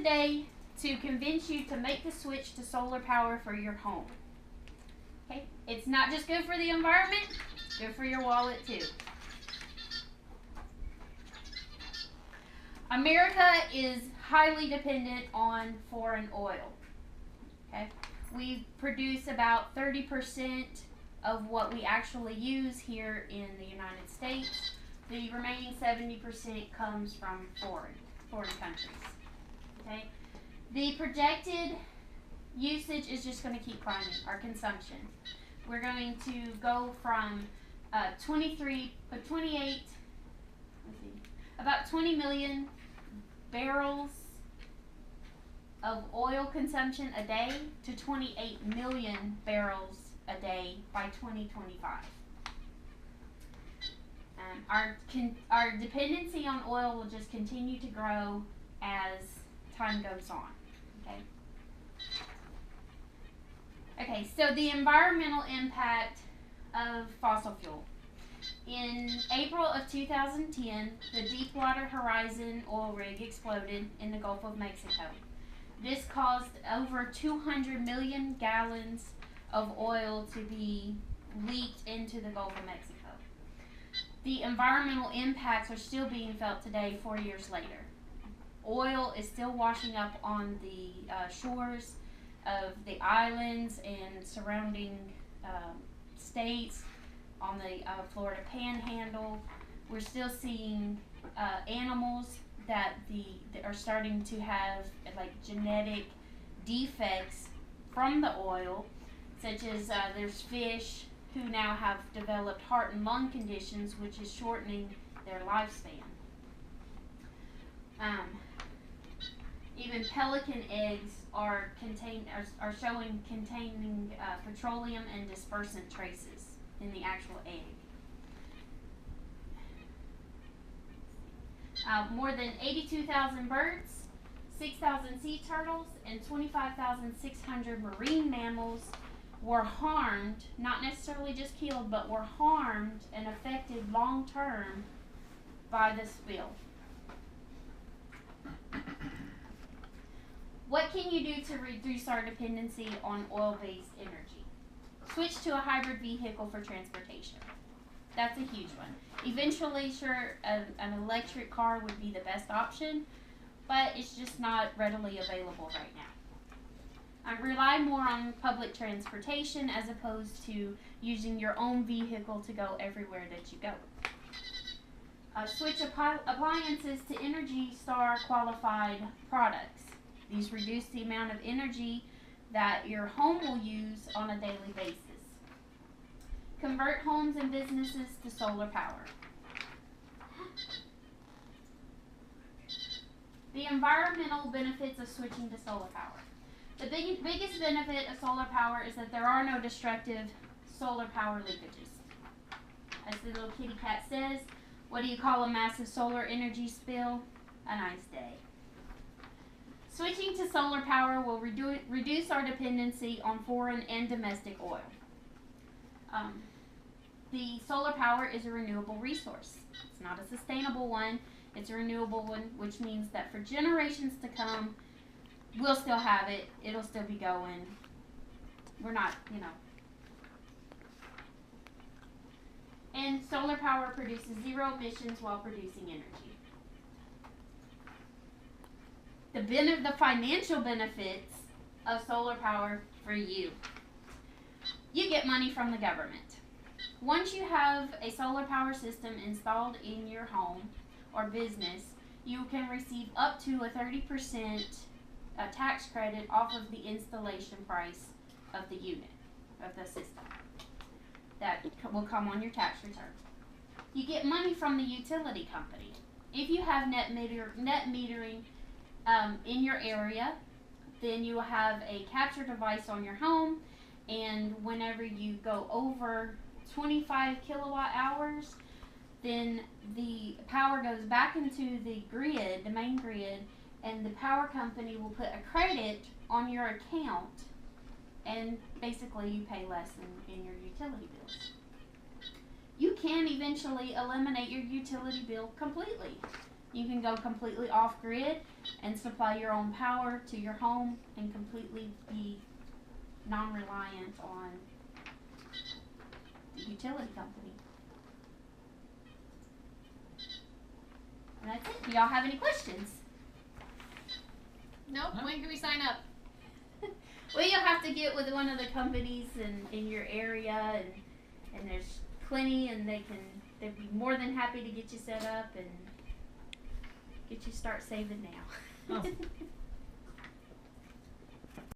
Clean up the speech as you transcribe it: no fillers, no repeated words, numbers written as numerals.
today to convince you to make the switch to solar power for your home. Okay? It's not just good for the environment, it's good for your wallet too. America is highly dependent on foreign oil. Okay? We produce about 30% of what we actually use here in the United States. The remaining 70% comes from foreign countries. Okay? The projected usage is just going to keep climbing, our consumption. We're going to go from about 20 million barrels of oil consumption a day to 28 million barrels a day by 2025. Our dependency on oil will just continue to grow as time goes on. Okay, so the environmental impact of fossil fuel. In April of 2010, the Deepwater Horizon oil rig exploded in the Gulf of Mexico. This caused over 200 million gallons of oil to be leaked into the Gulf of Mexico. The environmental impacts are still being felt today, 4 years later. Oil is still washing up on the shores of the islands and surrounding states, on the Florida Panhandle. We're still seeing animals that are starting to have like genetic defects from the oil, such as there's fish who now have developed heart and lung conditions, which is shortening their lifespan. Even pelican eggs are showing containing petroleum and dispersant traces in the actual egg. More than 82,000 birds, 6,000 sea turtles, and 25,600 marine mammals were harmed, not necessarily just killed, but were harmed and affected long term by the spill. What can you do to reduce our dependency on oil-based energy? Switch to a hybrid vehicle for transportation. That's a huge one. Eventually, sure, an electric car would be the best option, but it's just not readily available right now. Rely more on public transportation as opposed to using your own vehicle to go everywhere that you go. Switch appliances to Energy Star qualified products. These reduce the amount of energy that your home will use on a daily basis. Convert homes and businesses to solar power. The environmental benefits of switching to solar power. The biggest benefit of solar power is that there are no destructive solar power leakages. As the little kitty cat says, what do you call a massive solar energy spill? A nice day. Switching to solar power will reduce our dependency on foreign and domestic oil. The solar power is a renewable resource. It's not a sustainable one. It's a renewable one, which means that for generations to come, we'll still have it. It'll still be going. We're not, And solar power produces zero emissions while producing energy. The financial benefits of solar power for you. You get money from the government. Once you have a solar power system installed in your home or business, you can receive up to a 30% tax credit off of the installation price of the unit, of the system. That will come on your tax return. You get money from the utility company. If you have net metering in your area, then you will have a capture device on your home, and whenever you go over 25 kilowatt hours, then the power goes back into the grid, the main grid, and the power company will put a credit on your account, and basically you pay less in your utility bills. You can eventually eliminate your utility bill completely. You can go completely off grid and supply your own power to your home and completely be non-reliant on the utility company. And that's it. Do y'all have any questions? Nope. When can we sign up? Well, you'll have to get with one of the companies in your area, and there's plenty, and they'd be more than happy to get you set up and get you start saving now. Awesome.